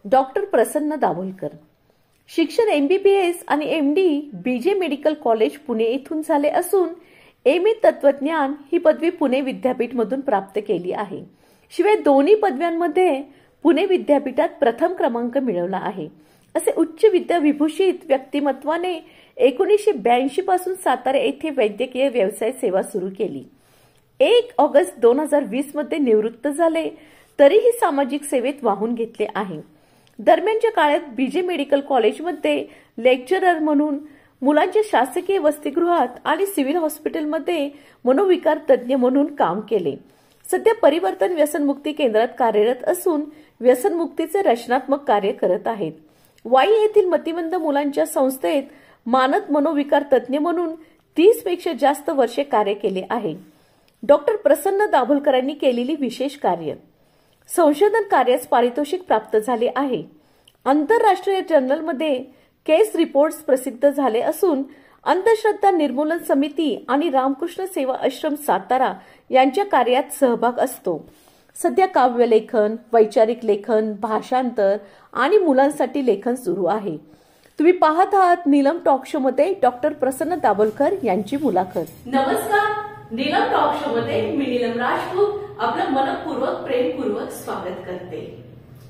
Doctor प्रसन्न दाभोलकर। शिक्षण MBBS आणि MD BJ medical college Pune येथून झाले असून MA तत्वज्ञान ही पदवी पुणे विद्यापीठ मधून प्राप्त केली आहे। शिवाय दोन्ही पदव्यांमध्ये पुणे विद्यापीठात प्रथम क्रमांक मिळवला आहे। असे उच्च विद्याविभूषित व्यक्तिमत्वाने 1982 पासून सातारा येथे वैद्यकीय व्यवसाय सेवा सुरू केली। 1 ऑगस्ट 2020 मध्ये निवृत्त झाले, तरीही सामाजिक सेवेत वाहून घेतले आहे। दरम्यानच्या काळात BJ मेडिकल कॉलेजमध्ये लेक्चरर म्हणून, मुलांच्या शासकीय वसतिगृहात आणि सिव्हिल हॉस्पिटलमध्ये मनोविकार तज्ञ म्हणून काम केले। सध्या परिवर्तन व्यसनमुक्ती केंद्रात कार्यरत असून व्यसनमुक्तीचे रचनात्मक कार्य करत आहेत। वाई येथील मतिमंद मुलांच्या संस्थेत मानद मनोविकार तज्ञ म्हणून 30 पेक्षा जास्त वर्षे कार्य केले आहे। डॉक्टर प्रसन्न दाभोलकरांनी केलेली विशेष कार्य, संशोधन कार्यास पारितोषिक प्राप्त झाले आहे। आंतरराष्ट्रीय जर्नलमध्ये केस रिपोर्ट्स प्रसिद्ध झाले असून अंधश्रद्धा निर्मूलन समिती आणि रामकृष्ण सेवा आश्रम सातारा यांच्या कार्यात सहभाग असतो। सध्या काव्यलेखन, वैचारिक लेखन, भाषांतर आणि मुलांसाठी लेखन सुरू आहे। तुम्ही पाहत आहात नीलम टॉक शो मध्ये डॉक्टर प्रसन्न दाभोलकर यांची मुलाखत। नमस्कार, नीलम टॉक शो मध्ये मी नीलम राजपूत आपलं मनपूर्वक प्रेमपूर्वक स्वागत करते।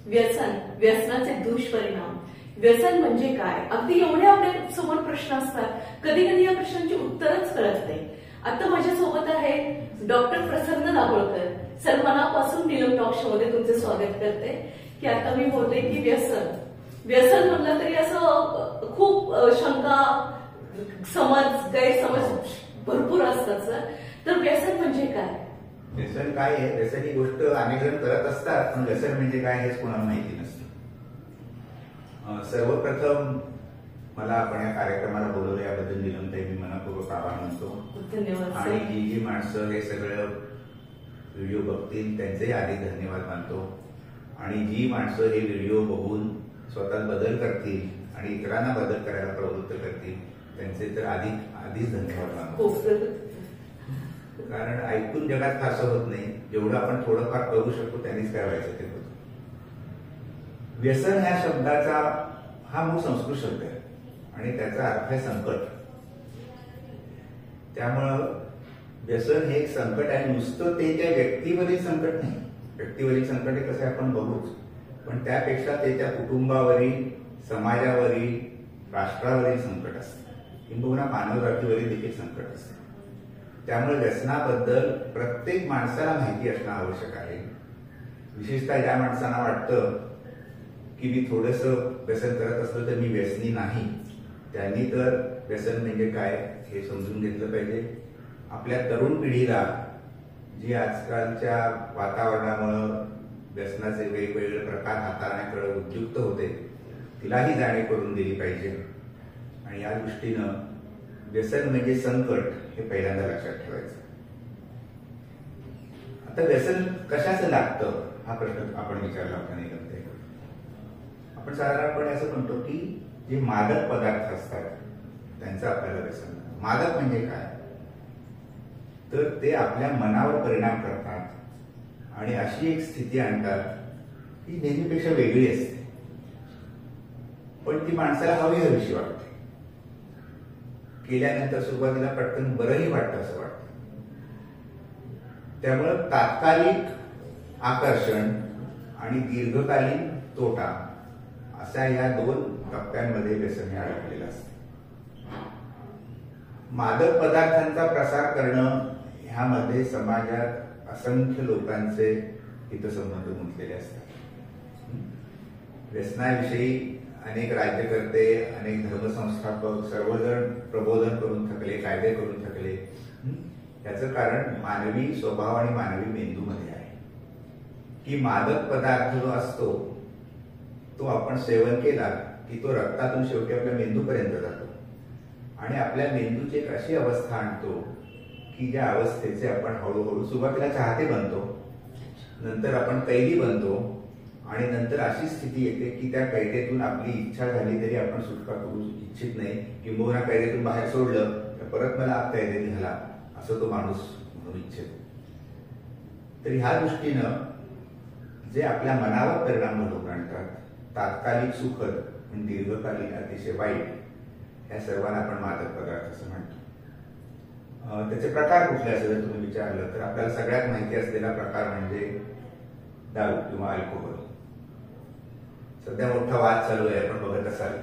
व्यसन, व्यसनाचे दुष्परिणाम, व्यसन म्हणजे काय, अगदी एवढे आपल्या समोर प्रश्न असतात, कधी कधी या प्रश्नांची उत्तरच कळत नाही। आता माझ्या सोबत आहे डॉक्टर प्रसन्न दाभोलकर सर। मनापासून नीलम टॉक शो मध्ये तुमचे स्वागत करते की आता मी बोलते की व्यसन म्हणलं तरी असं खूप शंका, समज, गैरसमज भरपूर असतात सर। तर व्यसन म्हणजे काय? व्यसन काय आहे? व्यसन ही गोष्ट अनेक जण करत असतात, पण व्यसन म्हणजे काय हेच कोणाला माहिती नसतं। सर्वप्रथम मला आपण या कार्यक्रमाला बोलवलं याबद्दल नीलमताई मी मनापूर्वक आभार मानतो। धन्यवाद। आणि जी माणसं हे सगळं व्हिडिओ बघतील त्यांचेही अधिक धन्यवाद मानतो। आणि जी माणसं हे व्हिडिओ बघून स्वतःत बदल करतील आणि इतरांना बदल करायला प्रवृत्त करतील त्यांचे तर आधीच धन्यवाद मानतो। कारण ऐकून जगात फारसं होत नाही, जेवढं आपण थोडंफार करू शकतो त्यांनीच काय व्हायचं ते होतं। व्यसन ह्या शब्दाचा हा मूळ संस्कृत शब्द आहे आणि त्याचा अर्थ आहे संकट। त्यामुळं व्यसन हे एक संकट आहे। नुसतं ते त्या व्यक्तीवरील संकट नाही, व्यक्तीवरील संकट हे कसं आपण बघूच, पण त्यापेक्षा ते त्या कुटुंबावरील, समाजावरील, राष्ट्रावरील संकट असतं, किंबहुना मानवजातीवरील देखील संकट असतं। त्यामुळे व्यसनाबद्दल प्रत्येक माणसाला माहिती असणं आवश्यक आहे। विशेषतः ज्या माणसांना वाटतं की मी थोडंसं व्यसन करत असलं तर मी व्यसनी नाही, त्यांनी तर व्यसन म्हणजे काय हे समजून घेतलं पाहिजे। आपल्या तरुण पिढीला जी आजकालच्या वातावरणामुळे व्यसनाचे वेगवेगळे प्रकार हाताळण्याकडे उद्युक्त होते, तिलाही जाणीव करून दिली पाहिजे। आणि या दृष्टीनं व्यसन म्हणजे संकट हे पहिल्यांदा लक्षात ठेवायचं। आता व्यसन कशाचं लागतं हा प्रश्न आपण विचारला होता नीलमताई। आपण साधारणपणे असं म्हणतो की जे मादक पदार्थ असतात त्यांचं आपल्याला व्यसन लागतं। मादक म्हणजे काय, तर ते आपल्या मनावर परिणाम करतात आणि अशी एक स्थिती आणतात की नेहमीपेक्षा वेगळी असते, पण ती माणसाला हवी हवीशी वाटते। केल्यानंतर सुरुवातीला पटकन बरंही वाटतं असं वाटतं। त्यामुळं तात्कालिक आकर्षण आणि दीर्घकालीन तोटा अशा या 2 टप्प्यांमध्ये व्यसन हे अडकलेलं असतं। मादक पदार्थांचा प्रसार करणं ह्यामध्ये समाजात असंख्य लोकांचे हितसंबंध गुंतलेले असतात। व्यसनाविषयी अनेक राज्यकर्ते, अनेक धर्मसंस्थापक सर्वजण प्रबोधन करून थकले, कायदे करून थकले। याचं कारण मानवी स्वभाव आणि मानवी मेंदूमध्ये आहे की मादक पदार्थ जो असतो तो आपण सेवन केला की तो रक्तातून शेवटी आपल्या मेंदूपर्यंत जातो आणि आपल्या मेंदूची एक अशी अवस्था आणतो की ज्या अवस्थेचे आपण हळूहळू सुरुवातीला चाहते बनतो, नंतर आपण कैदी बनतो आणि नंतर अशी स्थिती येते की त्या कैदेतून आपली इच्छा झाली तरी आपण सुटका करू इच्छित नाही, किंबहुना कैदेतून बाहेर सोडलं तर परत मला आत कैदेत घाला असं तो माणूस म्हणून इच्छितो। तर ह्या दृष्टीनं जे आपल्या मनावर परिणाम घडवून आणतात तात्कालिक सुखद पण दीर्घकालीन अतिशय वाईट, ह्या सर्वांना आपण मादक पदार्थ असं म्हणतो. त्याचे प्रकार कुठले असे जर तुम्ही विचारलं तर आपल्याला सगळ्यात माहिती असलेला प्रकार म्हणजे दारू किंवा अल्कोहोल. सध्या मोठा वाद चालू आहे, आपण बघत असाल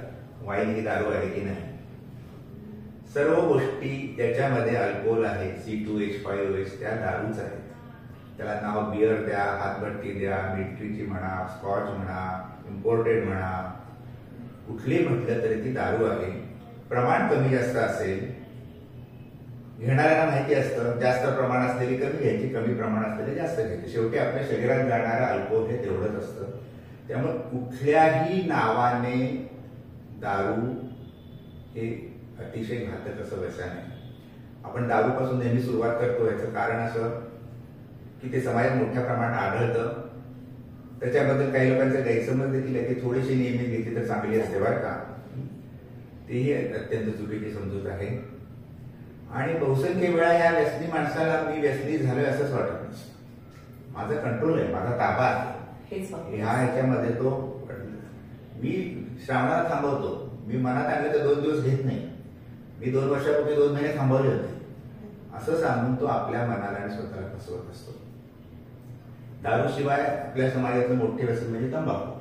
वाईन ही दारू आहे की नाही. सर्व गोष्टी ज्याच्यामध्ये अल्कोहोल आहे, C2H5OH, त्या दारूच आहेत. त्याला नाव बियर द्या, हातभट्टी द्या, मिल्ट्रीची म्हणा, स्कॉच म्हणा, इम्पोर्टेड म्हणा, कुठली म्हटलं तरी ती दारू आहे. प्रमाण कमी जास्त असेल, घेणाऱ्यांना माहिती असतं जास्त प्रमाण असलेली कमी घ्यायची, कमी प्रमाण असलेले जास्त घ्यायचे. शेवटी आपल्या शरीरात जाणारं अल्कोहोल हे तेवढंच असतं. त्यामुळे कुठल्याही नावाने दारू हे अतिशय घातक असं व्यसन आहे. आपण दारूपासून नेहमी सुरुवात करतो, याचं कारण असं की ते समाजात मोठ्या प्रमाणात आढळतं. त्याच्याबद्दल काही लोकांचा गैरसमज देखील आहे की थोडीशी नियमित घेतली तर चांगली असते बरं का. तेही अत्यंत चुकीची समजूत आहे. आणि बहुसंख्य वेळा या व्यसनी माणसाला मी व्यसनी झालोय असंच वाटत नसतं. माझा कंट्रोल आहे, माझा ताबा आहे, ह्याच्यामध्ये तो. मी श्रावणाला थांबवतो, मी मनात आणलं तर 2 दिवस घेत नाही, मी 2 वर्षापूर्वी 2 महिने थांबवले होते असं सांगून तो आपल्या मनाला आणि स्वतःला फसवत असतो. दारूशिवाय आपल्या समाजातलं मोठे व्यसन म्हणजे तंबाखू.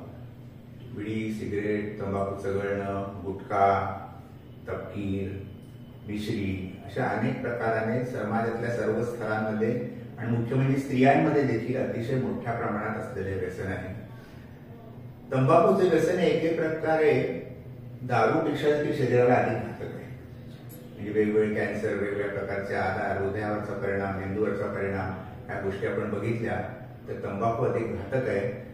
बिडी, सिगरेट, तंबाखू चगळणं, गुटखा, तपकीर, मिश्री अशा अनेक प्रकाराने समाजातल्या सर्व स्तरांमध्ये आणि मुख्य म्हणजे स्त्रियांमध्ये देखील अतिशय मोठ्या प्रमाणात असलेले व्यसन आहे. तंबाखूचे व्यसन एके प्रकारे दारूपेक्षा देखील शरीराला अधिक घातक आहे. म्हणजे वेगवेगळे कॅन्सर, वेगवेगळ्या प्रकारचे आजार, हृदयावरचा परिणाम, मेंदूवरचा परिणाम, ह्या गोष्टी आपण बघितल्या तर तंबाखू अधिक घातक आहे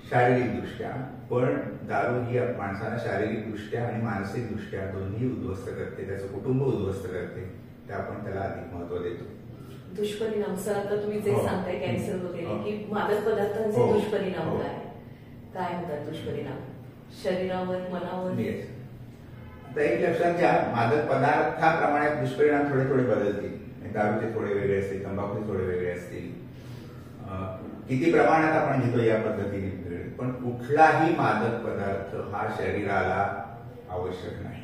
शारीरिक दृष्ट्या. पण दारू ही माणसाला शारीरिक दृष्ट्या आणि मानसिक दृष्ट्या दोन्ही उद्ध्वस्त करते, त्याचं कुटुंब उद्ध्वस्त करते. ते आपण त्याला अधिक महत्व देतो. दुष्परिणाम सर, आता तुम्ही जे सांगताय कॅन्सर वगैरे की मादक पदार्थांचे दुष्परिणाम काय होतात? दुष्परिणाम शरीरावर, मनावर. आता एक लक्षात घ्या, मादक पदार्थाप्रमाणे दुष्परिणाम थोडे थोडे बदलतील. दारूचे थोडे वेगळे असतील, तंबाखूचे थोडे वेगळे असतील, किती प्रमाणात आपण घेतो या पद्धतीने, पण कुठलाही मादक पदार्थ हा शरीराला आवश्यक नाही.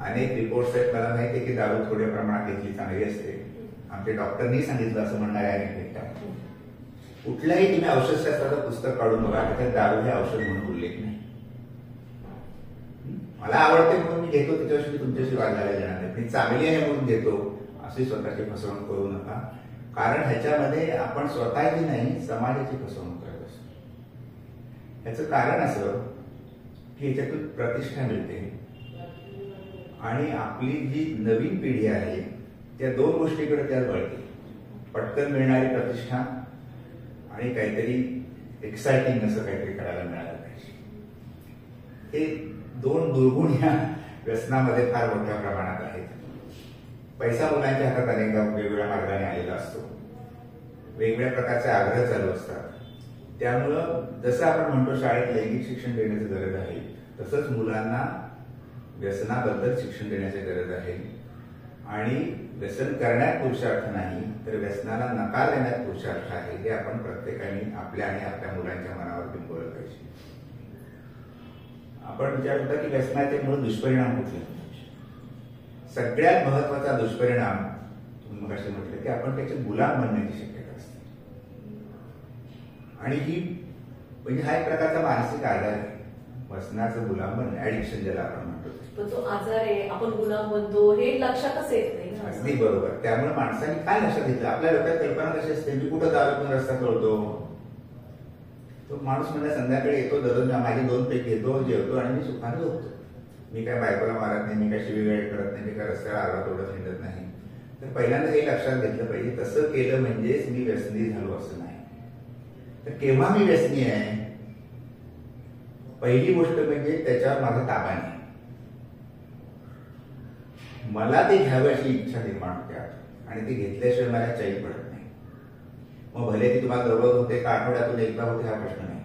अनेक रिपोर्ट्स आहेत, मला माहिती आहे की दारू थोड्या प्रमाणात घेतली चांगली असते. आमच्या डॉक्टरनी सांगितलं असं म्हणणारे अनेक भेटतात. कुठल्याही तुम्ही औषधशास्त्राचं पुस्तक काढून बघा, त्याच्यात दारू हे औषध म्हणून उल्लेख नाही. मला आवडते म्हणून मी घेतो, त्याच्याविषयी मी तुमच्याशी वाद घालायला येणार नाही. मी चांगली आहे म्हणून घेतो अशी स्वतःची फसवणूक करू नका. कारण ह्याच्यामध्ये आपण स्वतःची नाही, समाजाची फसवणूक करत असतो. ह्याचं कारण असं की ह्याच्यातून प्रतिष्ठा मिळते आणि आपली जी नवीन पिढी आहे त्या 2 गोष्टीकडे त्यात वळते. पटकन मिळणारी प्रतिष्ठा आणि काहीतरी एक्साइटिंग असं काहीतरी करायला मिळालं पाहिजे. हे 2 दुर्गुण या व्यसनामध्ये फार मोठ्या प्रमाणात आहेत. पैसा मुलांच्या हातात अनेकदा वेगवेगळ्या मार्गाने आलेला असतो, वेगवेगळ्या प्रकारचे आग्रह चालू असतात. त्यामुळं जसं आपण म्हणतो शाळेत लैंगिक शिक्षण देण्याची गरज आहे, तसंच मुलांना व्यसनाबद्दल शिक्षण देण्याची गरज आहे. आणि व्यसन करण्यात पुरुषार्थ नाही, तर व्यसनाला नकार देण्यात पुरुषार्थ आहे. हे आपण प्रत्येकाने आपल्या आणि आपल्या मुलांच्या मनावर बिंबवलं पाहिजे. आपण विचार होता की व्यसनाचे मूळ दुष्परिणाम कुठले. सगळ्यात महत्वाचा दुष्परिणाम तुम्ही मगाशी म्हटलं की आपण त्याचे गुलाम बनण्याची शक्यता असते. आणि ही म्हणजे हा एक प्रकारचा मानसिक आजार आहे, व्यसनाचं गुलाम बनणं, ऍडिक्शन ज्याला आपण म्हणतो. पण तो आजार आहे, आपण गुलाम बनतो हे लक्षातच येत नाही. अगदी बरोबर. त्यामुळे माणसाने काय लक्षात घेतलं, आपल्या डोक्यात कल्पना कशी असते, मी कुठं दारू रस्ता कळतो. तो माणूस म्हणजे संध्याकाळी येतो, दररोज माझे 2 पेग घेतो, जेवतो आणि मी सुखाने झोपतो. मी काय बायकोला मारत नाही, मी काय शिवीगाळ करत नाही, मी काय रस्त्याला आडवा तोडत हिंडत नाही. तर पहिल्यांदा हे लक्षात घेतलं पाहिजे, तसं केलं म्हणजेच मी व्यसनी झालो असं नाही. तर केव्हा मी व्यसनी आहे, पहिली गोष्ट म्हणजे त्याच्यावर माझा ताबा नाही. मला ते घ्यावं अशी इच्छा निर्माण होते आणि ते घेतल्याशिवाय मला चैन पडत नाही. मग भले ती तुम्हाला दररोज होते का आठवड्यातून एकदा होते हा प्रश्न नाही,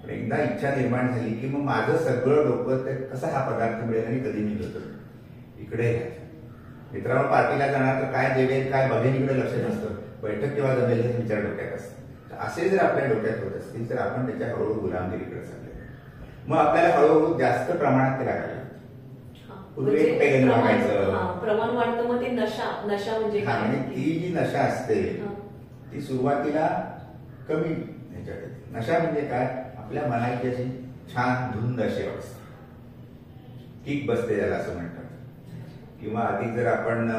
पण एकदा इच्छा निर्माण झाली की मग माझं सगळं डोकं ते कसा हा पदार्थ मिळेल आणि कधी मिळतो इकडे घ्यायचं. मित्रांनो पार्टीला जाणार तर काय देवेल काय बघेल इकडे लक्ष नसतं, बैठक केव्हा जमेल हे विचार डोक्यात असतं. असे जर आपल्या डोक्यात होत असतील तर आपण त्याच्या हळूहळू गुलामगिरीकडे चालले. मग आपल्याला हळूहळू जास्त प्रमाणात ते लागायला पूर्वी एक पेन वागायचं, प्रमाण वाढतं, मग ते नशा म्हणजे आणि ती जी नशा असते ती सुरुवातीला कमी ह्याच्यात येते. नशा म्हणजे काय, आपल्या मनाची अशी छान धुंद अशी अवस्था, किक बसते त्याला असं म्हणतात. किंवा अधिक जर आपण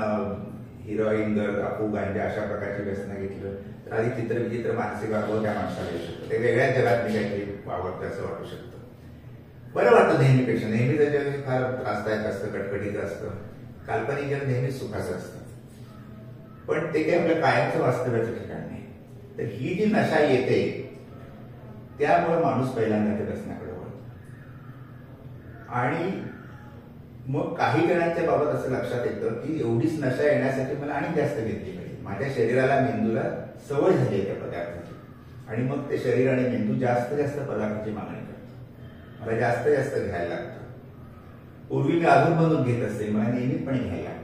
हिरोईन गर्ल, अफू, गांजा अशा प्रकारची व्यसनं घेतलं तर आधी चित्रविचित्र मानसिक अनुभव त्या माणसाला येऊ शकतो. ते वेगळ्याच जगात मी काहीतरी वावरतं असं वाटू शकतं. बरं वाटतं नेहमीपेक्षा. नेहमीचं जग फार त्रासदायक असतं, कटकटीचं असतं. काल्पनिक जग नेहमीच सुखाचं असतं, पण ते काही आपल्या कायमचं वास्तव्याचं ठिकाण नाही. तर ही जी नशा येते त्यामुळे माणूस पहिल्यांदा ते व्यसनाकडे वळतो. आणि मग काही जणांच्या बाबत असं लक्षात येतं की एवढीच नशा येण्यासाठी मला आणि जास्त घेतली पाहिजे. माझ्या शरीराला, मेंदूला सवय झाली त्या पदार्थाची, आणि मग ते शरीर आणि मेंदू जास्त जास्त पदार्थाची मागणी करतो. मला जास्त जास्त घ्यायला लागतं. पूर्वी मी अधूनमधून घेत असते, मला नियमितपणे घ्यायला लागतं.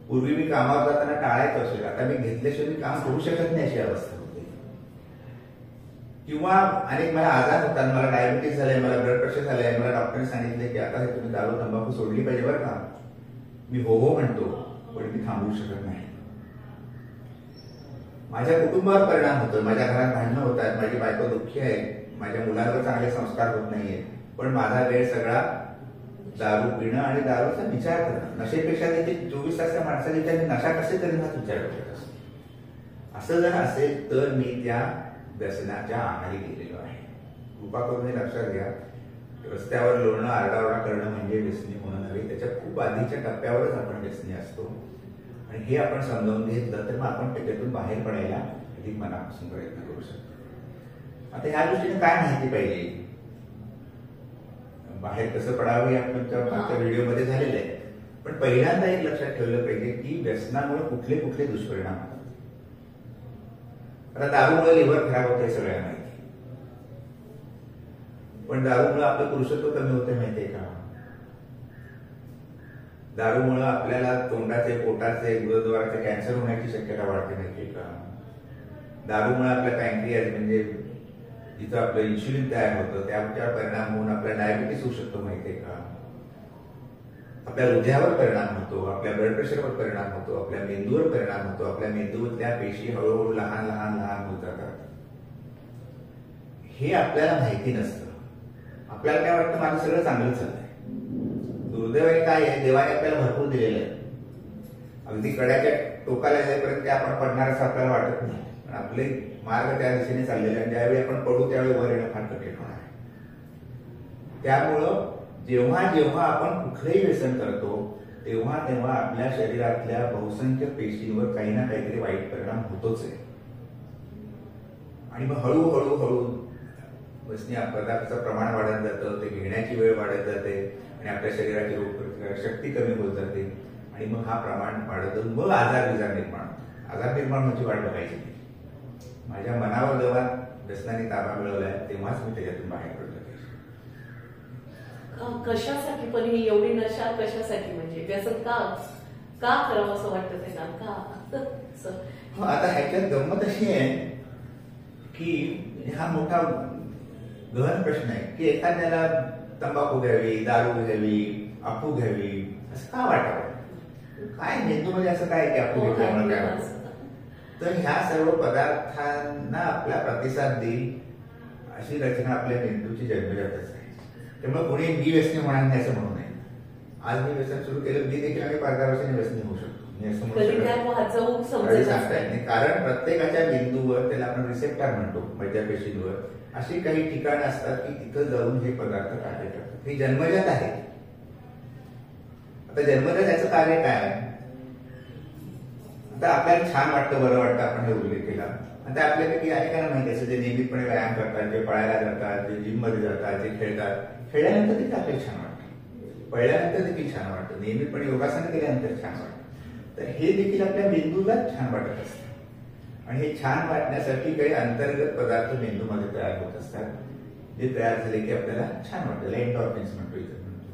पूर्वी मी कामावर जाताना टाळायचं असेल, आता मी घेतल्याशिवाय मी काम करू शकत नाही अशी अवस्था होते. किंवा अनेक मला आजार होतात, मला डायबिटीस झालंय, मला ब्लड प्रेशर झालंय, मला डॉक्टरने सांगितले की आता हे तुम्ही दारू तंबाखू सोडली पाहिजे बरं का. मी हो हो म्हणतो, पण मी थांबवू शकत नाही. माझ्या कुटुंबावर परिणाम होतो, माझ्या घरात भांडणं होतात, माझी बायको दुःखी आहे, माझ्या मुलांवर चांगले संस्कार होत नाहीये, पण माझा वेळ सगळा दारू पिणं आणि दारूचा विचार करणं. नशेपेक्षा देखील 24 तास त्या माणसाने मी नशा कसे करेन हा विचार करत असतो. असं जर असेल तर मी त्या व्यसनाच्या आहारी गेलेलो आहे. कृपा करून हे लक्षात घ्या. रस्त्यावर लोळणं, आरडाओरडा करणं म्हणजे व्यसनी होणं नव्हे. त्याच्या खूप आधीच्या टप्प्यावरच आपण व्यसनी असतो, आणि हे आपण समजावून घेतलं तर मग आपण त्याच्यातून बाहेर पडायला अधिक मनापासून प्रयत्न करू शकतो. आता ह्या दृष्टीने काय माहिती पाहिजे, बाहेर कसं पडावं हे आपल्या मागच्या व्हिडिओमध्ये झालेलं आहे. पण पहिल्यांदा एक लक्षात ठेवलं पाहिजे की व्यसनामुळे कुठले कुठले दुष्परिणाम होतात. आता दारूमुळे लिव्हर खराब होते सगळ्यांना माहिती, पण दारूमुळे आपलं पुरुषत्व कमी होते माहितीये का. दारूमुळे आपल्याला तोंडाचे, पोटाचे, गुदद्वाराचे कॅन्सर होण्याची शक्यता वाढते माहितीये का. दारूमुळे आपल्या पॅन्क्रियाज म्हणजे जिथं आपलं इन्शुलिन तयार होतं त्याच्यावर परिणाम होऊन आपल्या डायबिटीस होऊ शकतो माहितीये का. आपल्या हृदयावर परिणाम होतो, आपल्या ब्लड प्रेशरवर परिणाम होतो, आपल्या मेंदूवर परिणाम होतो, आपल्या मेंदूतल्या पेशी हळूहळू लहान लहान लहान होत जातात. हे आपल्याला माहिती नसतं. आपल्याला काय वाटतं माझं सगळं चांगलं चाललंय. दुर्दैवाने काय आहे, देवाने आपल्याला भरपूर दिलेलं आहे. अगदी कड्याच्या टोकाला जाईपर्यंत आपण पडणार असं आपल्याला वाटत नाही, पण आपले मार्ग त्या दिशेने चाललेले आहे. ज्यावेळी आपण पडू त्यावेळी वर येणं फार कठीण होणार आहे. त्यामुळं जेव्हा जेव्हा आपण कुठलंही व्यसन करतो तेव्हा तेव्हा आपल्या शरीरातल्या बहुसंख्य पेशींवर काही ना काहीतरी वाईट परिणाम होतोच आहे. आणि मग हळूहळू हळू व्यसनी पदार्थाचं प्रमाण वाढत जातं, ते घेण्याची वेळ वाढत जाते, आणि आपल्या शरीराची रोगप्रतिकारक शक्ती कमी होत जाते, आणि मग हा प्रमाण वाढत जाऊन मग आजार निर्माण होतो. आजार निर्माण म्हणजे वाढ बघायची नाही. माझ्या मनावर जेव्हा व्यसनाने ताबा मिळवलाय तेव्हाच मी त्याच्यातून बाहेर पडलो. कशासाठी पण ही एवढी नशा कशासाठी, म्हणजे व्यसन का करावं असं वाटतं त्यांना का. आता ह्याच्यात गंमत अशी आहे की हा मोठा गहन प्रश्न आहे की एखाद्याला तंबाखू घ्यावी, दारू घ्यावी, अफू घ्यावी असं का वाटावं. काय मेंदूमध्ये असं काय की अफू घेतल्यामुळे काय वाटतं. तर ह्या सर्व पदार्थांना आपला प्रतिसाद देईल अशी रचना आपल्या मेंदूची जन्मजातच आहे. त्यामुळे कोणी मी व्यसनी होणार नाही असं म्हणू नये. आज मी व्यसन सुरू केलं, मी देखील आम्ही 15 वर्षांनी व्यसनी होऊ शकतो. मी असं म्हणू सांगता येत नाही, कारण प्रत्येकाच्या बिंदूवर, त्याला आपण रिसेप्टर म्हणतो, मज्जापेशींवर अशी काही ठिकाणं असतात की तिथं जाऊन हे पदार्थ कार्य करतात. हे जन्मजात आहे. आता जन्मजात याचं कार्य काय आहे. आता आपल्याला छान वाटतं, बरं वाटतं, आपण हे उल्लेख केला. आता आपल्यापैकी अनेकांना माहिती असतं जे नियमितपणे व्यायाम करतात, जे पळायला जातात, जे जिम मध्ये जातात, जे खेळतात, खेळल्यानंतर देखील आपल्याला छान वाटतं, पळल्यानंतर देखील छान वाटतं, नियमितपणे योगासन केल्यानंतर छान वाटतं. तर हे देखील आपल्या मेंदूला छान वाटत असतं, आणि हे छान वाटण्यासाठी काही अंतर्गत पदार्थ मेंदूमध्ये तयार होत असतात, जे तयार झाले की आपल्याला छान वाटतं. एंडॉर्फिन्स म्हणतो इथं म्हणतो.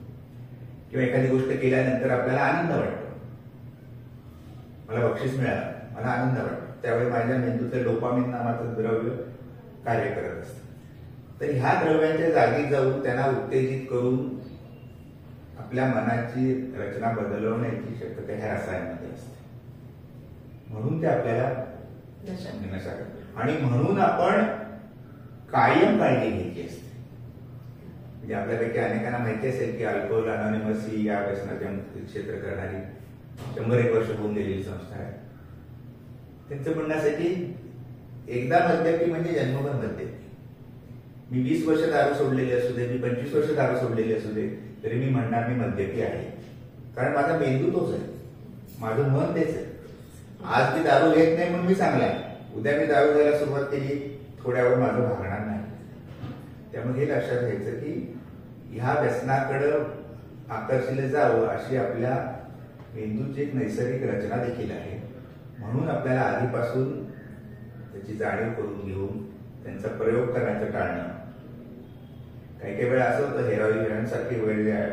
किंवा एखादी गोष्ट केल्यानंतर आपल्याला आनंद वाटतो. मला बक्षीस मिळालं, मला आनंद वाटतो. त्यावेळी माझ्या मेंदूचे डोपामिन नावाचं द्रव्य कार्य करत असतं. तर ह्या द्रव्यांच्या जागी जाऊन त्यांना उत्तेजित करून आपल्या मनाची रचना बदलवण्याची शक्यता ह्या रसायनामध्ये असते. म्हणून ते आपल्याला नशा करतात आणि म्हणून आपण कायम काळजी घ्यायची असते. म्हणजे आपल्यापैकी अनेकांना माहिती असेल की अल्कोहोल अनॉनिमस ही या व्यसनाचे मुक्ती क्षेत्र करणारी 100 वर्ष होऊन गेलेली संस्था आहे. त्यांचं म्हणणं असं की एकदा मद्यपी म्हणजे जन्मभर मद्यपी. मी 20 वर्ष दारू सोडलेली असू दे, मी 25 वर्ष दारू सोडलेली असू दे, तरी मी म्हणणार मी मद्यपी आहे. कारण माझा मेंदू तोच आहे, माझं मन तेच आहे. आज मी दारू घेत नाही म्हणून मी चांगला आहे, उद्या मी दारू घ्यायला सुरुवात केली, थोड्यावर माझं भागणार नाही. त्यामुळे हे लक्षात घ्यायचं की ह्या व्यसनाकडं आकर्षिले जावं अशी आपल्या मेंदूची एक नैसर्गिक रचना देखील आहे. म्हणून आपल्याला आधीपासून त्याची जाणीव करून घेऊन त्यांचा प्रयोग करण्याचं टाळणं. काही काही वेळा असं होतं, हेरॉईन सारखी वेगवेगळ्या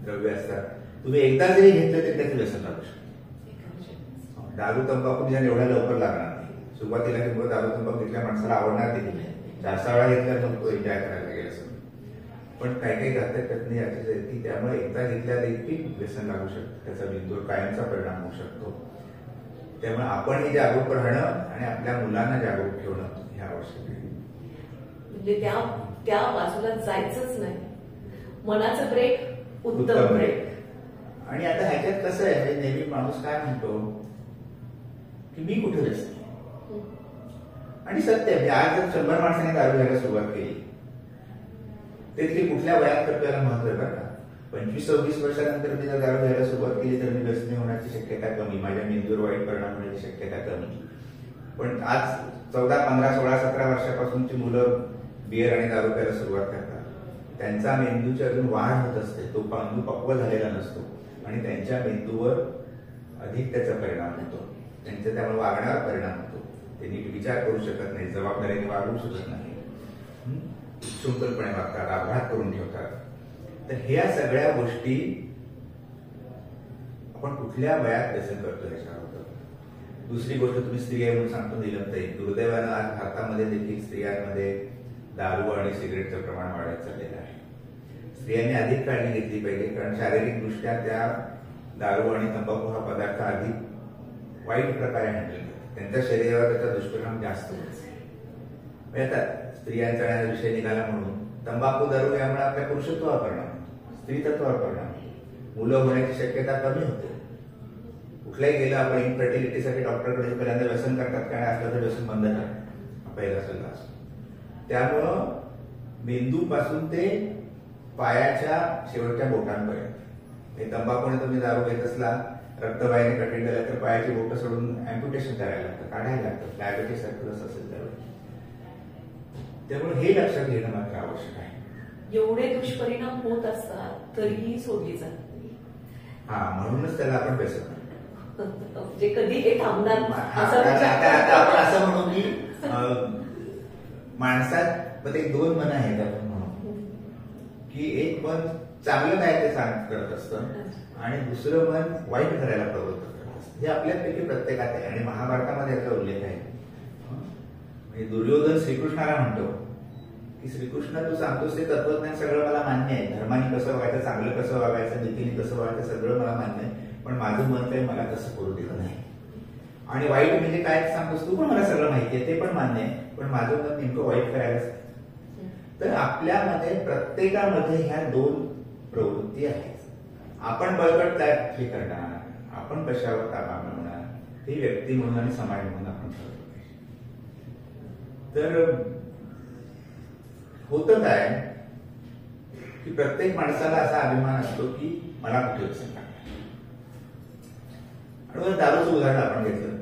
द्रव्य असतात, तुम्ही एकदा जरी घेतलं तरी त्याचं व्यसन लागू शकतं. दारू तंबाखू ज्या एवढ्या लवकर लागणार नाही. सुरुवातीला किंवा दारू तंबाखू घेतल्या माणसाला आवडणार देखील नाही, 4 वेळा घेतल्यावर मग तो एन्जॉय करायला लागेल असं. पण काही काही घातक घटना याचीच आहेत की त्यामुळे एकदा घेतल्या देखील व्यसन लागू शकतं, त्याचा मेंदूवर कायमचा परिणाम होऊ शकतो. त्यामुळे आपण हे जागरूक राहणं आणि आपल्या मुलांना जागरूक ठेवणं हे आवश्यक आहे. म्हणजे त्या बाजूला जायचंच नाही. मनाचं ब्रेक, उत्तम ब्रेक. आणि आता ह्याच्यात कसं आहे, नेहमी माणूस काय म्हणतो की मी कुठे व्यसन. आणि सत्य म्हणजे आज जर 100 माणसांनी दारू घ्यायला सुरुवात केली, त्यातली कुठल्या वयात तर त्याला महत्व आहे बरं का. 25-26 वर्षानंतर मी जर दारू घ्यायला सुरुवात केली तर मी व्यसनी होण्याची शक्यता कमी, माझ्या मेंदूवर वाईट परिणाम होण्याची शक्यता कमी. पण आज 14, 15, 16, 17 वर्षापासूनची मुलं बियर आणि दारू प्यायला सुरुवात करतात. त्यांचा मेंदूची अजून वाढ होत असते, तो मेंदू पक्व झालेला नसतो आणि त्यांच्या मेंदूवर अधिक त्याचा परिणाम होतो. त्यांच्या त्यामुळे वागण्यावर परिणाम होतो. ते नीट विचार करू शकत नाही, जबाबदारीने वागू शकत नाही, शुंकलपणे वागतात, अपघात करून ठेवतात. तर ह्या सगळ्या गोष्टी आपण कुठल्या वयात व्यसन करतो ह्याच्यावर. दुसरी गोष्ट तुम्ही स्त्री आहे म्हणून सांगतो नीलमताई, दुर्दैवानं आज भारतामध्ये देखील स्त्रियांमध्ये दारू आणि सिगरेटचं प्रमाण वाढत चाललेलं आहे. स्त्रियांनी अधिक काळजी घेतली पाहिजे, कारण शारीरिकदृष्ट्या त्या दारू आणि तंबाखू हा पदार्थ अधिक वाईट प्रकारे हँडल करतात. त्यांच्या शरीरावर त्याचा दुष्परिणाम जास्त होतो. आता स्त्रियांचा विषय निघाला म्हणून तंबाखू दारू यामुळे आपल्या पुरुषत्वावर परिणाम होतो, स्त्रीतत्वावर परिणाम होतो, मुलं होण्याची शक्यता कमी होते. कुठल्याही गेलं आपण इनफर्टिलिटीसाठी डॉक्टरकडे पहिल्यांदा व्यसन करतात, काय असलं तर व्यसन बंद करा, पहिला सल्ला असतो. त्यामुळं मेंदूपासून ते पायाच्या शेवटच्या बोटांपर्यंत हे तंबाखूने तुम्ही दारू घेत असला, रक्तवाहिनी कठीण झाल्या तर पायाची बोटं सोडून अँप्युटेशन करायला लागतं, काढायला लागतं. डायबेटीस सारखं असेल त्यावेळी. त्यामुळे हे लक्षात घेणं मात्र आवश्यक आहे. एवढे दुष्परिणाम होत असतात तरीही सोडली जात नाही. म्हणूनच त्याला आपण व्यसन म्हणजे कधी हे थांबणार. आता आपण असं म्हणू की माणसात मध्ये 2 मन आहेत आपण म्हणू की एक मन चांगलं काय ते करत असतं आणि दुसरं मन वाईट करायला प्रवृत्त करत असतं. हे आपल्यापैकी प्रत्येकात आहे आणि महाभारतामध्ये याचा उल्लेख आहे. म्हणजे दुर्योधन श्रीकृष्णाला म्हणतो की श्रीकृष्ण तू सांगतोस ते तत्वज्ञान सगळं मला मान्य आहे, धर्माने कसं वागायचं, चांगलं कसं वागायचं, नीतीने कसं वागायचं सगळं मला मान्य आहे, पण माझं मन काही मला तसं करू दिलं नाही. आणि वाईट म्हणजे काय सांगतोस तू पण मला सगळं माहिती आहे, ते पण मान्य आहे, पण माझं मन नेमकं वाईट करायलाच. तर आपल्यामध्ये प्रत्येकामध्ये ह्या 2 प्रवृत्ती आहेत. आपण बळकट काय करणार, आपण कशावर ताबा मिळवणार, ही व्यक्ती म्हणून आणि समाज म्हणून आपण ठरवलं पाहिजे. तर होतं काय की प्रत्येक माणसाला असा अभिमान असतो की मला कुठे व्यसन टाकणार. आणि दारूचं उदाहरण आपण घेतलं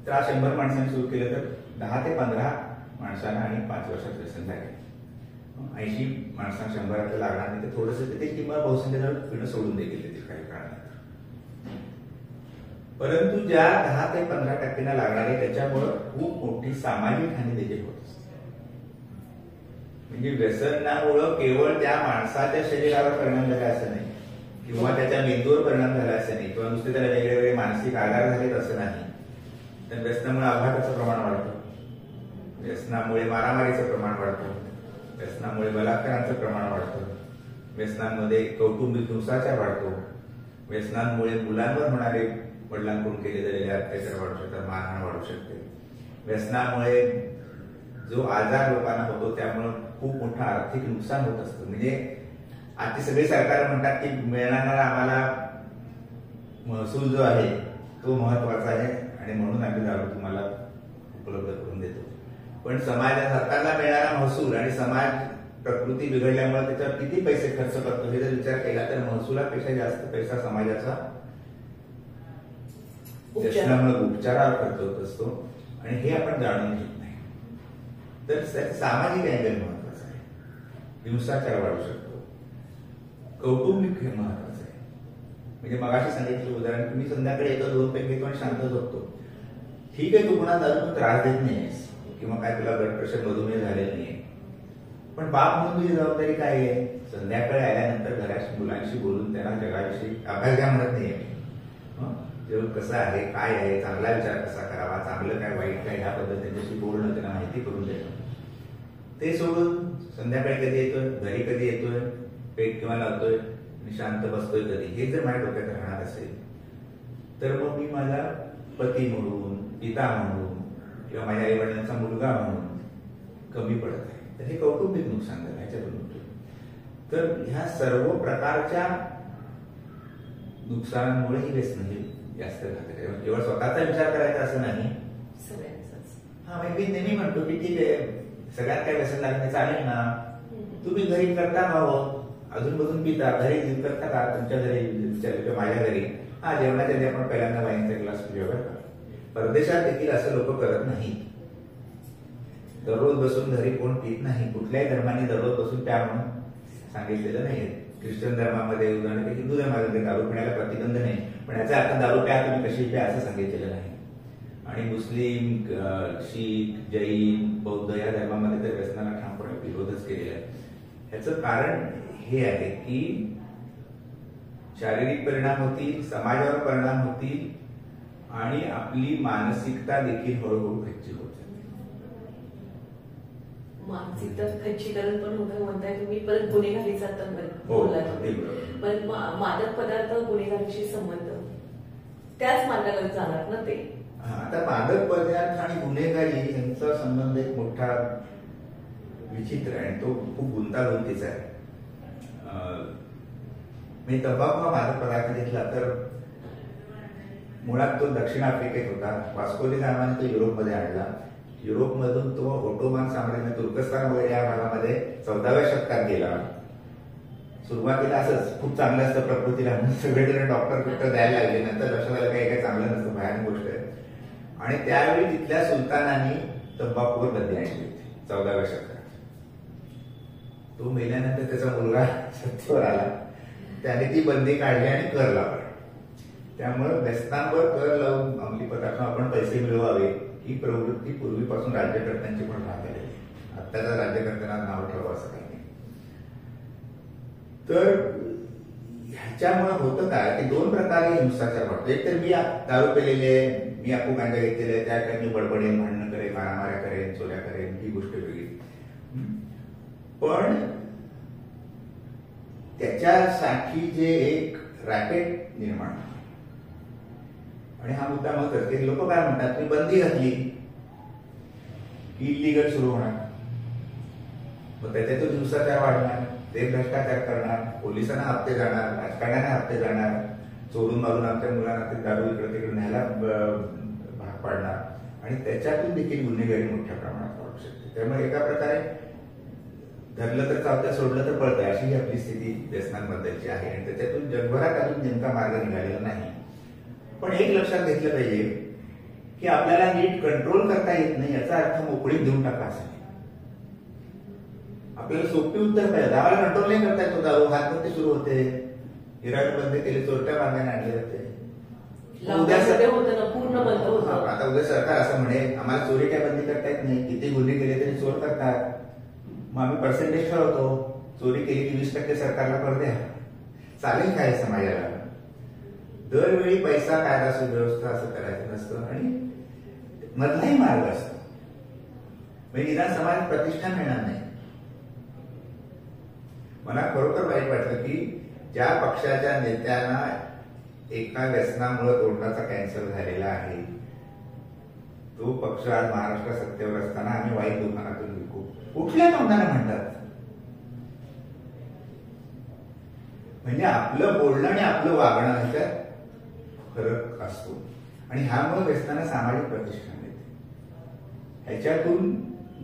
तर आज 100 माणसांनी सुरू केलं तर 10 ते 15 माणसांना आणि 5 वर्षात व्यसन लागेल. 80 माणसांना 100 लागणार नाही, तर थोडंसं ते किंवा बहुसंख्य पिणं सोडून देखील देतील काही काळानंतर. परंतु ज्या 10 ते 15% लागणारे त्याच्यामुळं खूप मोठी सामाजिक हानी देखील होत असते. म्हणजे व्यसनामुळं केवळ त्या माणसाच्या शरीरावर परिणाम झाला असं नाही, किंवा त्याच्या मेंदूवर परिणाम झाला असं नाही, किंवा नुसते त्याला वेगळे वेगळे मानसिक आजार झालेत असं नाही, तर व्यसनामुळे अपघाताचं प्रमाण वाढतं, व्यसनामुळे मारामारीचं प्रमाण वाढतं, व्यसनामुळे बलात्कारांचं प्रमाण वाढतं, व्यसनांमध्ये कौटुंबिक हिंसाचार वाढतो, व्यसनांमुळे मुलांवर होणारे वडिलांकडून केले जालेले अत्याचार वाढू शकतात, मारहाण वाढू शकते. व्यसनामुळे जो आजार लोकांना होतो त्यामुळे खूप मोठं आर्थिक नुकसान होत असतं. म्हणजे आता सगळे सरकार म्हणतात की मिळणारा आम्हाला महसूल जो आहे तो महत्वाचा आहे आणि म्हणून आम्ही दारू तुम्हाला उपलब्ध करून देतो. पण सरकारला मिळणारा महसूल आणि समाज प्रकृती बिघडल्यामुळे त्याच्यावर किती पैसे खर्च करतो हे जर विचार केला तर महसुलापेक्षा जास्त पैसा समाजाचा व्यसनामुळे उपचारावर खर्च होत असतो आणि हे आपण जाणून घेत नाही. तर सामाजिक अँगल महत्वाचा आहे, हिंसाचार वाढू शकतो, कौटुंबिक हे महत्वाचं आहे. म्हणजे मगाशी सांगितलं उदाहरण, तुम्ही संध्याकाळी येतो, 2 पेग घेतो आणि शांत झोपतो. ठीक आहे, तू कुणाला दारू त्रास देत नाहीस किंवा काय तुला ब्लड प्रेशर मधुमेह झालेलं नाहीये, पण बाप म्हणून तुझी जबाबदारी काय आहे? संध्याकाळी आल्यानंतर घराशी मुलांशी बोलून त्यांना जगाविषयी अभ्यास घ्या म्हणत नाहीये. जग कसं आहे, काय आहे, चांगला विचार कसा करावा, चांगलं काय वाईट काय ह्याबद्दल त्यांच्याशी बोलणं, त्यांना माहिती करून देणं. ते सोडून संध्याकाळी कधी येतोय, घरी कधी येतोय, पेट किंवा लावतोय आणि शांत बसतोय कधी, हे जर माझ्या डोक्यात राहणार असेल तर मग मी माझा पती म्हणून, पिता म्हणून किंवा माझ्या आई वडिलांचा मुलगा म्हणून कमी पडत आहे. तर हे कौटुंबिक नुकसान झालं ह्याच्यातून. तर ह्या सर्व प्रकारच्या नुकसानांमुळे ही व्यसन ही जास्त घातक. केवळ स्वतःचा विचार करायचा असं नाही, हा मी नेहमी म्हणतो की ठीक आहे, सगळ्यात काय व्यसन लागणे चालेल ना, तुम्ही घरी करता भाऊ अजून बघून पिता, घरी करता का तुमच्या घरी माझ्या घरी, हा जेवणाच्या आधी आपण पहिल्यांदा वाईनचा ग्लास पिऊया बरं का. परदेशात देखील असं लोक करत नाही. दररोज बसून घरी कोण पित नाही, कुठल्याही धर्माने दररोज बसून प्या म्हणून सांगितलेलं नाही. ख्रिश्चन धर्मामध्ये उदाहरण, हिंदू धर्मामध्ये दारू पिण्याला प्रतिबंध नाही, पण याचा अर्थ दारू प्या तुम्ही कशी प्या असं सांगितलेलं नाही. आणि मुस्लिम, शीख, जैन, बौद्ध या धर्मामध्ये तर व्यसनाला ठामपणे विरोधच केलेला आहे. ह्याचं कारण हे आहे की शारीरिक परिणाम होतील, समाजावर परिणाम होतील आणि आपली मानसिकता देखील हळूहळू खच्ची होत जाते. मानसिकता खच्चीकरण पण होतं म्हणताय तुम्ही, परत गुन्हेगारीचा बोलला तुम्ही. पण मादक पदार्थ गुन्हेगारीशी संबंध त्याच मार्गाला जाणार ना ते. आता मादक पदार्थ आणि गुन्हेगारी यांचा संबंध एक मोठा विचित्र आहे, तो खूप गुंतागुंतीचा आहे. मी तंबाखू हा मादक पदार्थ घेतला तर मुळात तो दक्षिण आफ्रिकेत होता. वास्को डी गामाने तो युरोपमध्ये आणला. युरोपमधून तो ओटोमान साम्राज्य, तुर्कस्तान वगैरे या भागामध्ये 14व्या शतकात गेला. सुरुवातीला असंच खूप चांगलं असतं प्रकृतीला, सगळेजण डॉक्टर द्यायला लागले. नंतर लक्षात आलं काही चांगलं नसतं, भयानक गोष्ट आहे. आणि त्यावेळी तिथल्या सुलतानांनी तंबाखूवर बंदी आणली होती 14व्या शतकात. तो मेल्यानंतर त्याचा मुलगा सत्तेवर आला, त्याने ती बंदी काढली आणि कर लावला. त्यामुळे व्यसनांवर कर लावून अंमली पदार्थ आपण पैसे मिळवावे ही प्रवृत्ती पूर्वीपासून राज्यकर्त्यांची पण राहत आली. आत्ताच्या राज्यकर्त्यांना नाव ठेवावं असं काही नाही. तर ह्याच्यामुळे होतं काय की 2 प्रकारे हिंसाचार वाटतो. एक तर मी दारू पेलेले, मी आपू गांजा घेतलेले, त्या काही मी बडबडेन, भांडणं करेन, मारामाऱ्या करेन, चोऱ्या करेन, ही गोष्ट वेगळी. पण त्याच्यासाठी जे एक रॅकेट निर्माण आणि हा मुद्दा मग करते लोक काय म्हणतात, मी बंदी घातली इलिगल सुरू होणार, मग त्याच्यातून हिंसाचार वाढणार, ते भ्रष्टाचार करणार, पोलिसांना हप्ते जाणार, राजकारण्यांना हप्ते जाणार, चोरून मारून आमच्या मुलांना ते दारू इकडे तिकडे न्यायला भाग पाडणार आणि त्याच्यातून देखील गुन्हेगारी मोठ्या प्रमाणात वाढू शकते. त्यामुळे एका प्रकारे धरलं तर चालतं, सोडलं तर पळतं, अशी ही आपली स्थिती व्यसनांबद्दलची आहे आणि त्याच्यातून जगभरात अजून नेमका मार्ग निघालेला नाही. पण एक लक्षात घेतलं पाहिजे की आपल्याला नीट कंट्रोल करता येत नाही याचा अर्थ मोकळीक देऊन टाका असं नाही. आपल्याला सोपी उत्तर पाहिजे, गावाला कंट्रोल नाही करता येतो, दारू हातमध्ये सुरू होते, हिराट बंद केले, चोरट्या मार्गाने आणले जाते, पूर्ण बंद होतं. आता उद्या सरकार असं म्हणे आम्हाला चोरी काय बंदी करता येत नाही, किती गुन्हे केले तरी चोर करतात, मग आम्ही पर्सेंटेज ठरवतो, चोरी केली की 20% सरकारला कर द्या. चालेल काय समाजाला? दरवेळी पैसा कायदा सुव्यवस्था असं करायचं नसतं आणि मधलाही मार्ग असतो. म्हणजे निदान समाजात प्रतिष्ठा मिळणार नाही. मला खरोखर वाईट वाटतं की ज्या पक्षाच्या नेत्यांना एका व्यसनामुळे तोंडाचा कॅन्सर झालेला आहे, तो पक्ष आज महाराष्ट्र सत्तेवर असताना आम्ही वाईट दुकानातून विकू, कुठल्या तोंडाने म्हणतात. म्हणजे आपलं बोलणं आणि आपलं वागणं ह्याच्यात फरक असतो. आणि ह्यामुळे व्यसनाला सामाजिक प्रतिष्ठा मिळते, ह्याच्यातून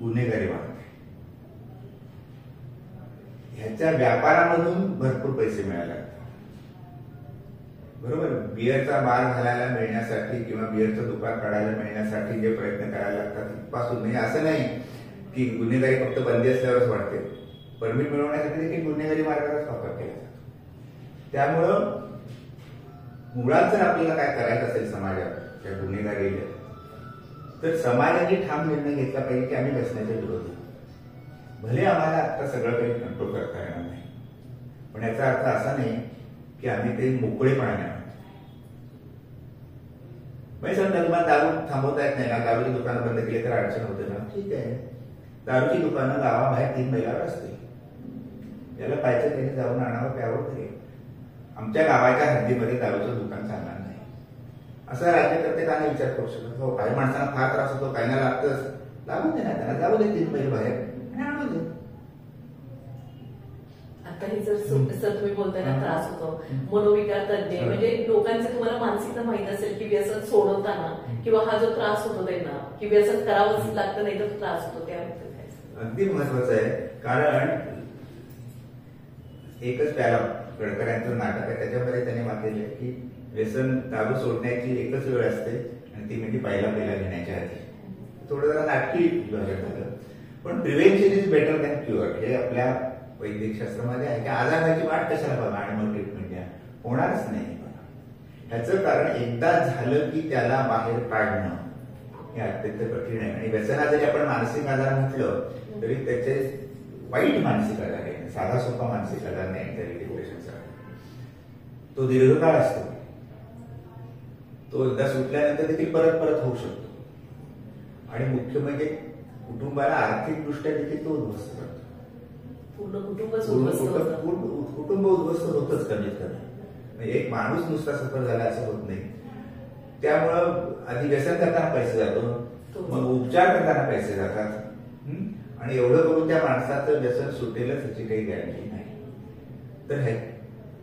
गुन्हेगारी वाढते. ह्याच्या व्यापारामधून भरपूर पैसे मिळायला लागतात. बरोबर, बिअरचा बार घालायला मिळण्यासाठी किंवा बिअरचं दुकान काढायला मिळण्यासाठी जे प्रयत्न करायला लागतात तिथपासून, म्हणजे असं नाही की गुन्हेगारी फक्त बंदी असल्यावरच वाढते, परमिट मिळवण्यासाठी देखील गुन्हेगारी मार्गाचाच वापर केला जातो. त्यामुळं मुळात जर आपल्याला काय करायचं असेल समाजात त्या गुन्हेगारीला, तर समाजाने ठाम निर्णय घेतला पाहिजे की आम्ही व्यसनाच्या विरोधी. भले आम्हाला आता सगळं काही कंट्रोल करता येणार नाही, पण याचा अर्थ असा नाही की आम्ही ते मोकळेपणाने आणतो. म्हणजे समजा तुम्हाला दारू थांबवता येत नाही ना, दारूची दुकानं बंद केली तर अडचण होते ना, ठीक आहे, दारूची दुकानं गावाबाहेर 3 मैलावर असते, याला पाहिजे त्याने जाऊन आणावं प्यावं तरी. आमच्या गावाच्या हद्दीमध्ये दारूचं दुकान चालणार नाही असं राज्यकर्ते का नाही विचार करू शकत. हो, काही माणसांना फार त्रास होतो, काहींना लागतंच, लागून दे ना त्यांना, जाऊ दे 3 मैल बाहेर आणि आणू दे. आता हे जर सर तुम्ही बोलताय ना त्रास होतो, मनोविकार तज्ञ म्हणजे लोकांचे तुम्हाला मानसिकता माहित असेल की व्यसन सोडवताना किंवा हा जो त्रास होतो त्यांना की व्यसन करावंच लागतं नाही तर त्रास होतो, त्याबद्दल अगदी महत्वाचं आहे. कारण एकच पॅरा गडकऱ्यांचं नाटक आहे, त्याच्यामध्ये त्यांनी मागितले की व्यसन दारू सोडण्याची एकच वेळ असते आणि ती म्हणजे पहिला घेण्याच्या आधी. थोडं जरा नाटकी झालं, पण prevention is better than cure हे आपल्या वैद्यक शास्त्रामध्ये आहे की आजार व्हायची वाट कशाला बघा आणि मग ट्रीटमेंट द्या, होणारच नाही. ह्याचं कारण एकदा झालं की त्याला बाहेर काढणं हे अत्यंत कठीण आहे. आणि व्यसना जरी आपण मानसिक आजार म्हटलं तरी त्याचे वाईट मानसिक आजार आहे, साधा सोपा मानसिक आजार नाही. डिप्रेशनचा तो दीर्घकाळ असतो, तो एकदा सुटल्यानंतर देखील परत परत होऊ शकतो. आणि मुख्य म्हणजे कुटुंबाला आर्थिकदृष्ट्या देखील तो उद्ध्वस्त करतो. कुटुंब उद्ध्वस्त होतच कमीत कमी. एक माणूस नुसता सफर झाला असं होत नाही. त्यामुळं आधी व्यसन करताना पैसे जातो, मग उपचार करताना पैसे जातात, आणि एवढं करून त्या माणसाचं व्यसन सुटेलच याची काही गॅरंटी नाही. तर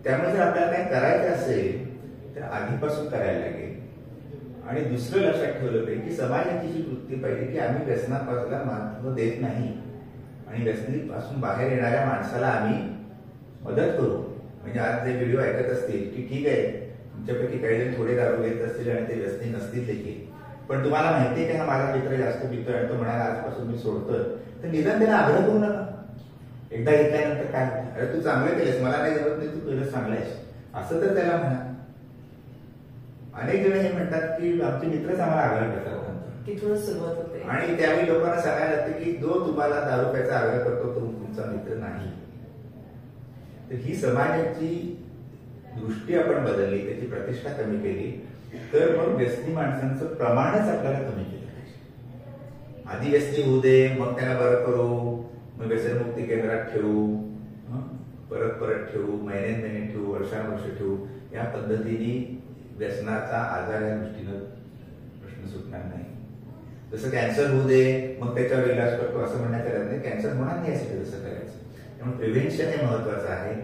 त्यामुळे जर आपल्याला काही करायचं असेल तर आधीपासून करायला लागेल. आणि दुसरं लक्षात ठेवलं पाहिजे की समाजाची जी वृत्ती पाहिजे की आम्ही व्यसनापासून महत्व देत नाही आणि व्यसनीपासून बाहेर येणाऱ्या माणसाला आम्ही मदत करू. म्हणजे आज जे व्हिडिओ ऐकत असतील की ठीक आहे तुमच्यापैकी काही जण थोडे दारू घेत असतील आणि ते व्यसनी नसतील देखील, पण तुम्हाला माहिती आहे की हा माझा मित्र जास्त पितोय आणि तो म्हणाला आजपासून मी सोडतोय, तर निदान त्याला आग्रह करू नका. एकदा घेतल्यानंतर काय, अरे तू चांगलं केलंस, मला काही जमत नाही, तू केलंच चांगलं आहेस असं तर त्याला म्हणा. अनेक जण हे म्हणतात की आमचे मित्रच आम्हाला आग्रह करतात, तिथूनच सुरुवात होते. आणि त्यावेळी लोकांना सांगायला लागते की जो तुम्हाला दारू प्यायचा आग्रह करतो तो तुमचा मित्र नाही. तर ही समाजाची दृष्टी आपण बदलली, त्याची प्रतिष्ठा कमी केली, तर मग व्यसनी माणसांचं प्रमाणच आपल्याला कमी केलं पाहिजे. आधी व्यसनी होऊ दे, मग त्यांना बरं करू, मग व्यसनमुक्ती केंद्रात ठेवू, परत परत ठेवू, महिने ठेवू, वर्षानुवर्ष ठेवू, या पद्धतीने व्यसनाचा आजार या दृष्टीनं प्रश्न सुटणार नाही. जसं कॅन्सर होऊ दे मग त्याच्यावर इलाज करतो असं म्हणण्यात येत नाही, कॅन्सर होणार नाही यासाठी तसं करायचं. त्यामुळे प्रिव्हेन्शन हे महत्वाचं आहे.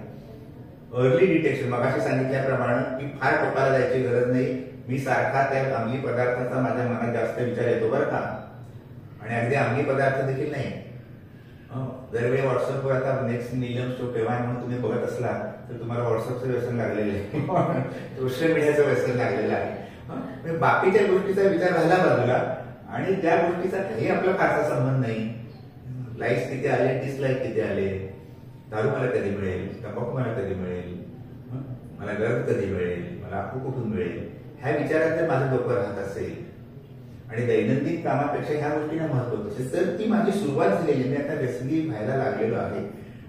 अर्ली डिटेक्शन, मगाशी सांगितल्याप्रमाणे की फार टोकाला जायची गरज नाही. मी सारखा त्या अंमली पदार्थाचा माझ्या मनात जास्त विचार येतो बरं का, आणि अगदी अंमली पदार्थ देखील नाही. दरवेळी व्हॉट्सअपवर आता नेक्स्ट नीलम शो केव्हा आहे म्हणून तुम्ही बघत असला तर तुम्हाला व्हॉट्सअपचं व्यसन लागलेलं आहे, सोशल मीडियाचं व्यसन लागलेलं आहे. बाकीच्या गोष्टीचा विचार राहिला बाजूला, आणि त्या गोष्टीचा काही आपला फारसा संबंध नाही. लाईक्स किती आले, डिसलाईक किती आले, दारू मला कधी मिळेल, तंबाखू मला कधी मिळेल, मला गरज कधी मिळेल, मला आपू कुठून मिळेल, ह्या विचारात जर माझं डोकं राहत असेल आणि दैनंदिन कामापेक्षा ह्या गोष्टींना महत्व असेल तर ती माझी सुरुवात झालेली. मी आता व्यसनी व्हायला लागलेलो आहे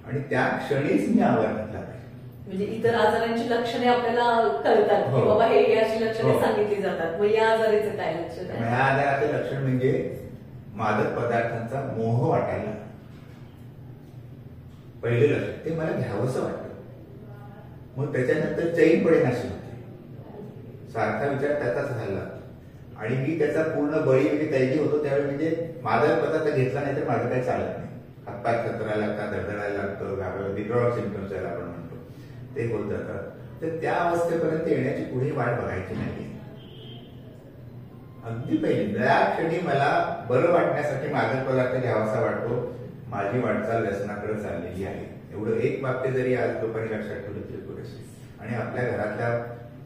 आणि त्या क्षणीच मी आवर घातला पाहिजे. म्हणजे इतर आजारांची लक्षणे आपल्याला कळतात की हो. बाबा हे अशी लक्षणे हो. सांगितली जातात, मग या आजाराचं काय लक्षण आहे? ह्या आजाराचे लक्षण म्हणजे मादक पदार्थांचा मोह वाटायला. पहिले लक्षण ते मला घ्यावंसं वाटतं. मग त्याच्यानंतर चैन पडेनाशी होते, सारखा विचार त्याचाच झाला आणि मी त्याचा पूर्ण बळी म्हणजे तैजी होतो. त्यावेळी म्हणजे मादक पदार्थ घेतला नाही तर माझं काही चालत नाही. हातपाय थरथरायला लागतात, धडधडायला लागतं, घाबरायला, विड्रॉल सिम्पटम्स ज्याला आपण म्हणतो ते होत जातात. तर त्या अवस्थेपर्यंत येण्याची पुढे वाट बघायची नाही. अगदी पहिली त्या क्षणी मला बरं वाटण्यासाठी मादक पदार्थ घ्यावासा वाटतो. माझी वाटचाल व्यसनाकडे चाललेली आहे. एवढं एक वाक्य जरी आज लोकांनी लक्षात ठेवलं तरी पुरेसे आणि आपल्या घरातल्या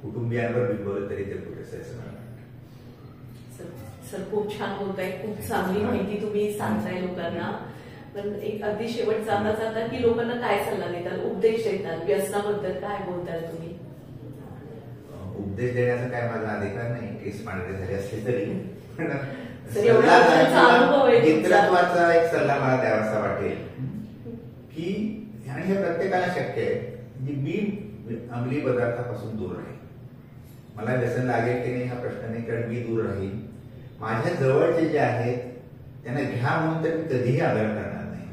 कुटुंबियांवर बिंबवलं तरी ते पुरेसे असं मला वाटतं. सर खूप छान बोलताय, खूप चांगली माहिती तुम्ही सांगताय लोकांना. पण एक अगदी शेवट जाता जाता की लोकांना काय सल्ला देतात, उपदेश देतात, व्यसनाबद्दल काय बोलताय तुम्ही? उपदेश देण्याचा काय माझा अधिकार नाही, केस पांढरे झाले असले तरी. पण मित्रत्वाचा एक सल्ला मला द्यावासा वाटेल की आणि हे प्रत्येकाला शक्य आहे की मी अंमली पदार्थापासून दूर राहील. मला व्यसन लागेल की नाही हा प्रश्न नाही, कारण मी दूर राहील. माझ्या जवळचे जे आहेत त्यांना घ्या म्हणून तर मी कधीही आग्रह करणार नाही.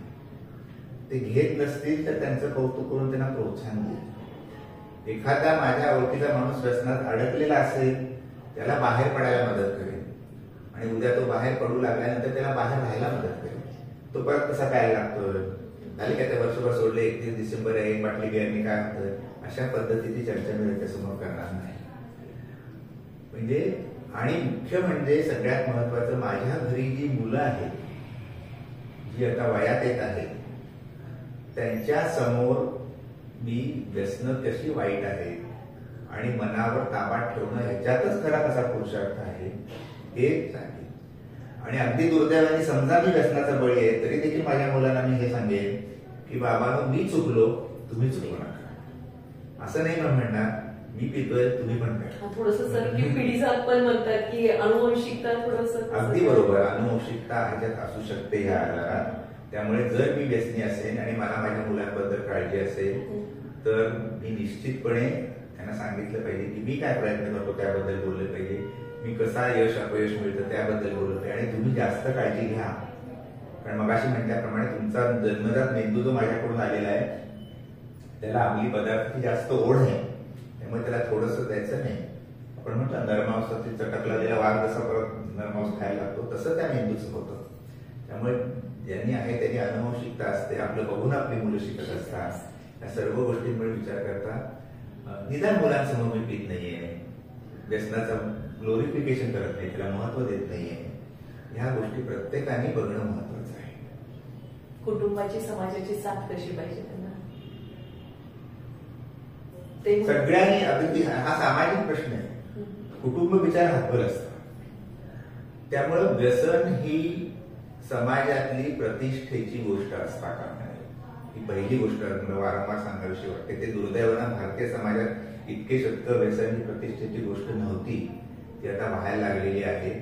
ते घेत नसतील तर त्यांचं कौतुक करून त्यांना प्रोत्साहन देईल. एखादा माझ्या ओळखीचा माणूस व्यसनात अडकलेला असेल त्याला बाहेर पडायला मदत करेल आणि उद्या तो बाहेर पडू लागल्यानंतर त्याला बाहेर राहायला मदत करेल. तो परत कसा प्यायला लागतोय, झाले काय त्या वर्षभर सोडले, 31 डिसेंबर आहे, एक बाटली बिअरनी काय होतं, अशा पद्धतीची चर्चा मी त्याच्यासमोर करणार नाही. म्हणजे आणि मुख्य म्हणजे सगळ्यात महत्वाचं, माझ्या घरी जी मुलं आहेत जी आता वयात येत आहेत त्यांच्या समोर मी व्यसन कशी वाईट आहे आणि मनावर ताबा ठेवणं ह्याच्यातच खरा कसा पुरुषार्थ आहे हे सांगेन. आणि अगदी दुर्दैवाने समजा मी व्यसनाचा बळी आहे तरी देखील माझ्या मुलांना मी हे सांगेन की बाबा मी चुकलो, तुम्ही चुकू नका. असं नाही म्हणणार मी पितोय तुम्ही पण करा. थोडस सर की पिढीचा पण म्हणतात की अनुवंशिकता थोडस. अगदी बरोबर, अनुवंशिकता ह्याच्यात असू शकते ह्या आजारात. त्यामुळे जर मी व्यसनी असेल आणि मला माझ्या मुलांबद्दल काळजी असेल तर मी निश्चितपणे त्यांना सांगितलं पाहिजे की मी काय प्रयत्न करतो त्याबद्दल बोललं पाहिजे, मी कसा यश अपयश मिळतं त्याबद्दल बोललं पाहिजे. आणि तुम्ही जास्त काळजी घ्या, कारण मगाशी म्हटल्याप्रमाणे तुमचा जन्मजात मेंदू जो माझ्याकडून आलेला आहे त्याला अंमली पदार्थाची जास्त ओढ आहे. त्यामुळे त्याला थोडंसं द्यायचं नाही. आपण म्हणतो नरमांसाची चटक लागलेला वाघ जसा परत नरमांस खायला लागतो तसं त्या मेंदूचं होतं. त्यामुळे ज्यांनी आहे त्यांनी अनुवंशिकता असते, आपलं बघून आपली मुलं शिकत असतात. या सर्व गोष्टींमुळे विचार करता निदान मुलांसमोर मी पीत नाहीये, व्यसनाचं ग्लोरिफिकेशन करत नाही, त्याला महत्व देत नाहीये, ह्या गोष्टी प्रत्येकाने बघणं महत्वाचं आहे. कुटुंबाची समाजाची साथ कशी पाहिजे त्यांना सगळ्यांनी अगदी हा सामाजिक प्रश्न आहे. कुटुंब विचार हातभर असतं. त्यामुळं व्यसन ही समाजातली प्रतिष्ठेची गोष्ट असता कामा नये. ही पहिली गोष्ट मला वारंवार सांगावीशी वाटते. ते दुर्दैवानं भारतीय समाजात इतके शतक व्यसन ही प्रतिष्ठेची गोष्ट नव्हती, ती आता बाहेर लागलेली आहे.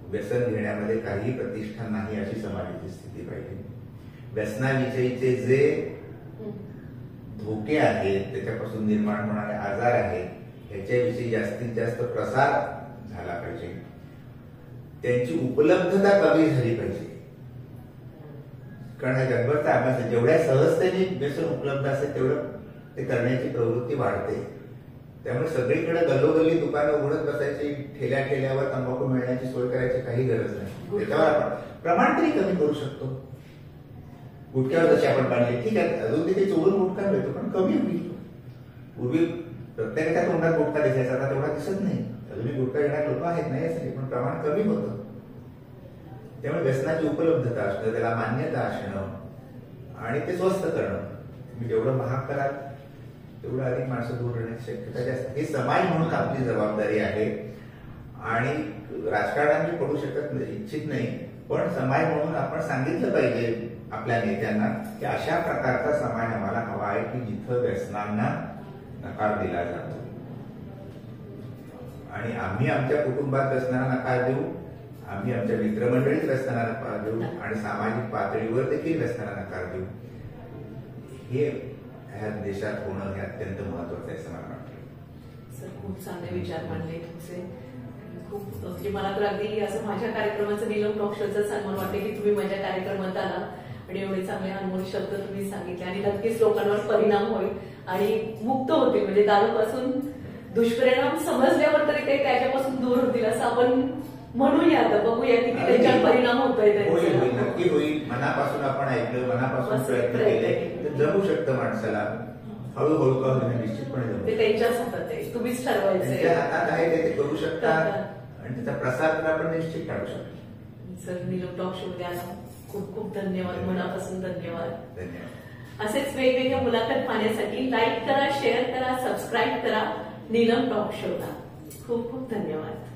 व्यसन घेण्यामध्ये काही प्रतिष्ठा नाही अशी समाजाची स्थिती पाहिजे. व्यसनाविषयीचे जे धोके आहेत, त्याच्यापासून निर्माण होणारे आजार आहेत ह्याच्याविषयी जास्तीत जास्त प्रसार झाला पाहिजे. त्यांची उपलब्धता कमी झाली पाहिजे. कारण हा जगभरचा अभ्यास आहे, जेवढ्या सहजतेने व्यसन उपलब्ध असेल तेवढं ते करण्याची प्रवृत्ती वाढते. त्यामुळे सगळीकडे गल्लोगल्ली दुकानं उघडत बसायची, ठेल्या ठेल्यावर तंबाखू मिळण्याची सोय करायची काही गरज नाही. त्याच्यावर आपण प्रमाण तरी कमी करू शकतो. गुटख्यावर जशी आपण बांधली, ठीक आहे, अजून तिथे चोरून गुटखा मिळतो पण कमी होईल. पूर्वी प्रत्येकाच्या तोंडात गुटखा दिसायचा, आता तेवढा दिसत नाही. अजूनही गुटखा घेणारे लोक आहेत, नाही असं नाही, पण प्रमाण कमी होतं. त्यामुळे व्यसनाची उपलब्धता असणं, त्याला मान्यता असणं आणि ते स्वस्त करणं. तुम्ही जेवढं महाग कराल तेवढं अधिक माणसं दूर राहण्याची शक्यता जास्त. ही समाज म्हणून आपली जबाबदारी आहे आणि राजकारणात पडू शकत इच्छित नाही, पण समाज म्हणून आपण सांगितलं पाहिजे आपल्या नेत्यांना की अशा प्रकारचा समाज आम्हाला हवा आहे की जिथं व्यसनांना नकार दिला जातो. आणि आम्ही आमच्या कुटुंबात व्यसनाला नकार देऊ, आम्ही आमच्या मित्रमंडळीत व्यसनाला नकार देऊ आणि सामाजिक पातळीवर देखील व्यसनाला नकार देऊ. हे ह्या देशात होणं हे अत्यंत महत्वाचं आहे असं मला वाटतं. सर खूप चांगले विचार मांडले तुमचे. खूप म्हणजे मला तर अगदी असं माझ्या कार्यक्रमाचं नीलम टॉक शोचं सन्मान वाटते की तुम्ही माझ्या कार्यक्रमात आला आणि एवढे चांगले अनमोल शब्द तुम्ही सांगितले आणि नक्कीच लोकांवर परिणाम होईल आणि मुक्त होतील. म्हणजे दारूपासून दुष्परिणाम समजल्यावर तरी ते त्याच्यापासून दूर होतील असं आपण म्हणूया. आता बघूया किती त्याच्यावर परिणाम होतोय होईल त्यांचा. नक्की होईल. मनापासून आपण ऐकलं, मनापासून प्रयत्न केले तर जमू शकतं माणसाला. हळूहळू का होईना निश्चितपणे जमू. ते त्यांच्याच हातात आहे, तुम्हीच ठरवायचं. त्यांच्या हातात आहे ते करू शकतात आणि त्याचा प्रसार तर आपण निश्चित टाळू शकतो. सर नीलम टॉक शो मध्ये आला खूप खूप धन्यवाद. मनापासून धन्यवाद. धन्यवाद. असेच वेगवेगळ्या मुलाखत पाहण्यासाठी लाईक करा, शेअर करा, सबस्क्राईब करा नीलम टॉक शोला. खूप खूप धन्यवाद.